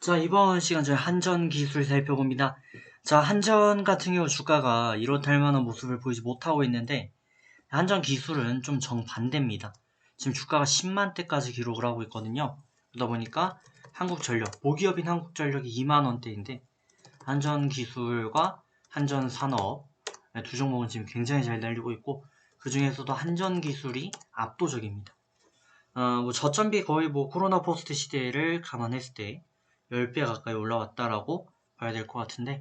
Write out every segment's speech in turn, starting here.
자, 이번 시간 저희 한전 기술 살펴봅니다. 자, 한전 같은 경우 주가가 이렇다 할 만한 모습을 보이지 못하고 있는데, 한전 기술은 좀 정반대입니다. 지금 주가가 10만대까지 기록을 하고 있거든요. 그러다 보니까 한국전력, 모기업인 한국전력이 2만원대인데, 한전 기술과 한전 산업, 두 종목은 지금 굉장히 잘 달리고 있고, 그 중에서도 한전 기술이 압도적입니다. 저점비 거의 코로나 포스트 시대를 감안했을 때 10배 가까이 올라왔다라고 봐야 될 것 같은데,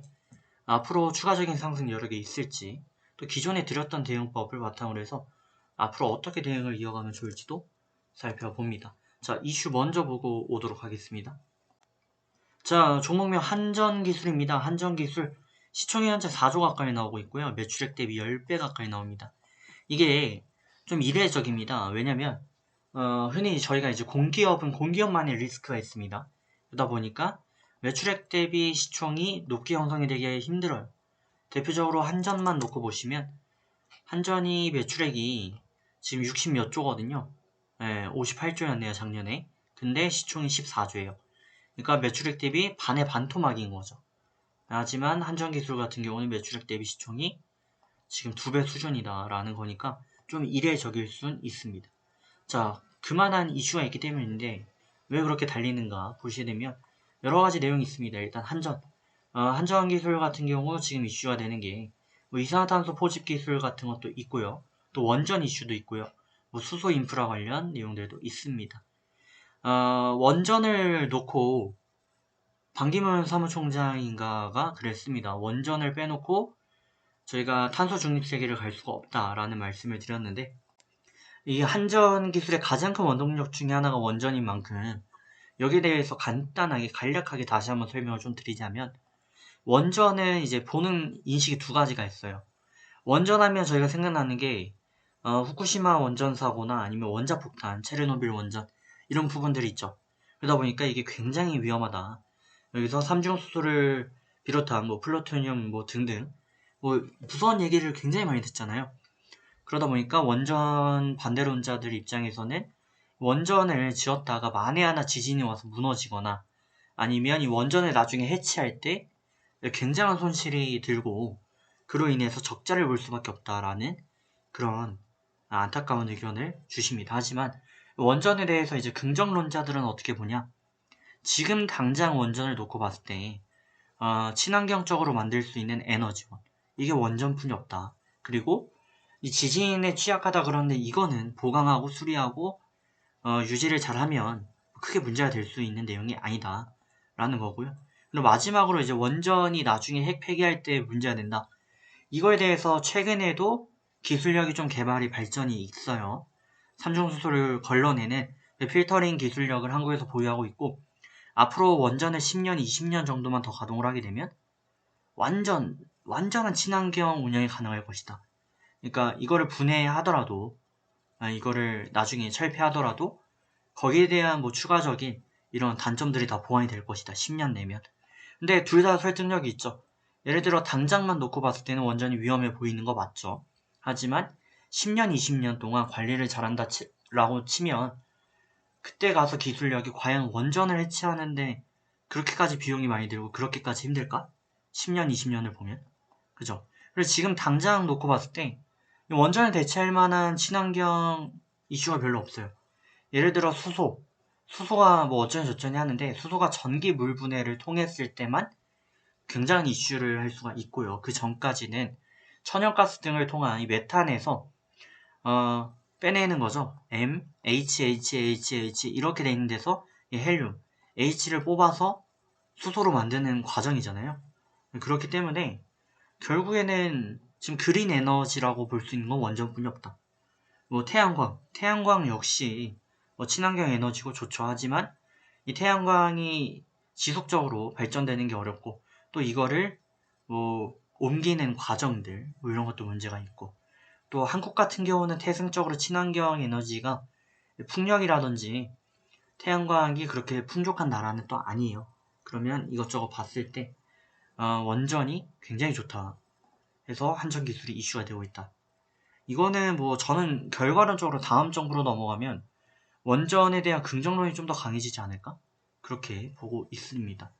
앞으로 추가적인 상승 여력이 있을지, 또 기존에 드렸던 대응법을 바탕으로 해서 앞으로 어떻게 대응을 이어가면 좋을지도 살펴봅니다. 자, 이슈 먼저 보고 오도록 하겠습니다. 자, 종목명 한전기술입니다. 한전기술 시총이 현재 4조 가까이 나오고 있고요. 매출액 대비 10배 가까이 나옵니다. 이게 좀 이례적입니다. 왜냐면 흔히 저희가 이제 공기업은 공기업만의 리스크가 있습니다. 그러다 보니까 매출액 대비 시총이 높게 형성이 되기 힘들어요. 대표적으로 한전만 놓고 보시면 한전이 매출액이 지금 60 몇 조거든요. 58조였네요, 작년에. 근데 시총이 14조예요. 그러니까 매출액 대비 반의 반토막인 거죠. 하지만 한전기술 같은 경우는 매출액 대비 시총이 지금 2배 수준이다라는 거니까 좀 이례적일 순 있습니다. 자, 그만한 이슈가 있기 때문인데 왜 그렇게 달리는가 보시게 되면 여러 가지 내용이 있습니다. 일단 한전 기술 같은 경우 지금 이슈가 되는 게 이산화탄소 포집 기술 같은 것도 있고요. 또 원전 이슈도 있고요. 수소 인프라 관련 내용들도 있습니다. 원전을 놓고 반기문 사무총장인가가 그랬습니다. 원전을 빼놓고 저희가 탄소 중립 세계를 갈 수가 없다라는 말씀을 드렸는데, 이 한전 기술의 가장 큰 원동력 중에 하나가 원전인 만큼 여기에 대해서 간단하게 간략하게 다시 한번 설명을 좀 드리자면, 원전은 이제 보는 인식이 두 가지가 있어요. 원전하면 저희가 생각나는 게 후쿠시마 원전 사고나 아니면 원자폭탄, 체르노빌 원전 이런 부분들이 있죠. 그러다 보니까 이게 굉장히 위험하다. 여기서 삼중수소를 비롯한 플루토늄 등등 무서운 얘기를 굉장히 많이 듣잖아요. 그러다 보니까 원전 반대론자들 입장에서는 원전을 지었다가 만에 하나 지진이 와서 무너지거나 아니면 이 원전을 나중에 해체할 때 굉장한 손실이 들고 그로 인해서 적자를 볼 수밖에 없다라는 그런 안타까운 의견을 주십니다. 하지만 원전에 대해서 이제 긍정론자들은 어떻게 보냐? 지금 당장 원전을 놓고 봤을 때 친환경적으로 만들 수 있는 에너지원, 이게 원전뿐이 없다. 그리고 이 지진에 취약하다 그러는데 이거는 보강하고 수리하고 유지를 잘하면 크게 문제가 될 수 있는 내용이 아니다 라는 거고요. 그리고 마지막으로 이제 원전이 나중에 핵 폐기할 때 문제가 된다. 이거에 대해서 최근에도 기술력이 좀 개발이 발전이 있어요. 삼중수소를 걸러내는 필터링 기술력을 한국에서 보유하고 있고, 앞으로 원전을 10년, 20년 정도만 더 가동을 하게 되면 완전한 친환경 운영이 가능할 것이다. 그러니까 이거를 분해하더라도, 이거를 나중에 철폐하더라도 거기에 대한 추가적인 이런 단점들이 다 보완이 될 것이다. 10년 내면. 근데 둘 다 설득력이 있죠. 예를 들어 당장만 놓고 봤을 때는 원전이 위험해 보이는 거 맞죠. 하지만 10년, 20년 동안 관리를 잘한다 라고 치면 그때 가서 기술력이 과연 원전을 해체하는데 그렇게까지 비용이 많이 들고 그렇게까지 힘들까? 10년, 20년을 보면. 그죠? 그래서 지금 당장 놓고 봤을 때 원전을 대체할 만한 친환경 이슈가 별로 없어요. 예를 들어 수소가 어쩌니 저쩌니 하는데 수소가 전기 물 분해를 통했을 때만 굉장한 이슈를 할 수가 있고요. 그 전까지는 천연가스 등을 통한 이 메탄에서 빼내는 거죠. M, H 이렇게 돼 있는 데서 이 헬륨, H를 뽑아서 수소로 만드는 과정이잖아요. 그렇기 때문에 결국에는 지금 그린 에너지라고 볼 수 있는 건 원전뿐이 없다. 태양광 역시 친환경 에너지고 좋죠. 하지만 이 태양광이 지속적으로 발전되는 게 어렵고 또 이거를 옮기는 과정들 이런 것도 문제가 있고, 또 한국 같은 경우는 태생적으로 친환경 에너지가 풍력이라든지 태양광이 그렇게 풍족한 나라는 또 아니에요. 그러면 이것저것 봤을 때 원전이 굉장히 좋다 해서 한전 기술이 이슈가 되고 있다. 이거는 저는 결과론적으로 다음 정부로 넘어가면 원전에 대한 긍정론이 좀 더 강해지지 않을까? 그렇게 보고 있습니다.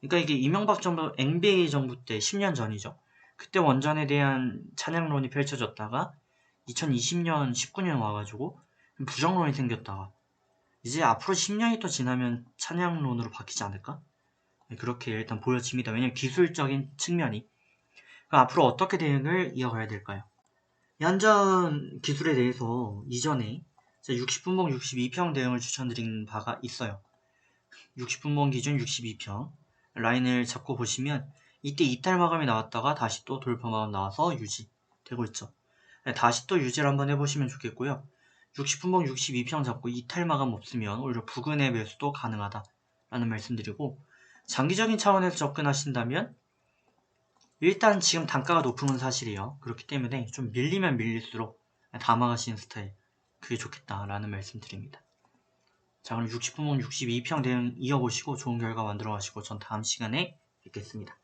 그러니까 이게 이명박 정부, NBA 정부 때 10년 전이죠. 그때 원전에 대한 찬양론이 펼쳐졌다가 2020년, 19년 와가지고 부정론이 생겼다가 이제 앞으로 10년이 또 지나면 찬양론으로 바뀌지 않을까? 네, 그렇게 일단 보여집니다. 왜냐면 기술적인 측면이. 그럼 앞으로 어떻게 대응을 이어가야 될까요? 한전 기술에 대해서 이전에 60분봉 62평 대응을 추천드린 바가 있어요. 60분봉 기준 62평 라인을 잡고 보시면 이때 이탈 마감이 나왔다가 다시 또 돌파 마감 나와서 유지되고 있죠. 다시 또 유지를 한번 해보시면 좋겠고요. 60분봉 62평 잡고 이탈 마감 없으면 오히려 부근의 매수도 가능하다라는 말씀드리고, 장기적인 차원에서 접근하신다면 일단 지금 단가가 높은 건 사실이에요. 그렇기 때문에 좀 밀리면 밀릴수록 담아가시는 스타일, 그게 좋겠다라는 말씀 드립니다. 자, 그럼 60분봉 62평 대응 이어보시고 좋은 결과 만들어 가시고 전 다음 시간에 뵙겠습니다.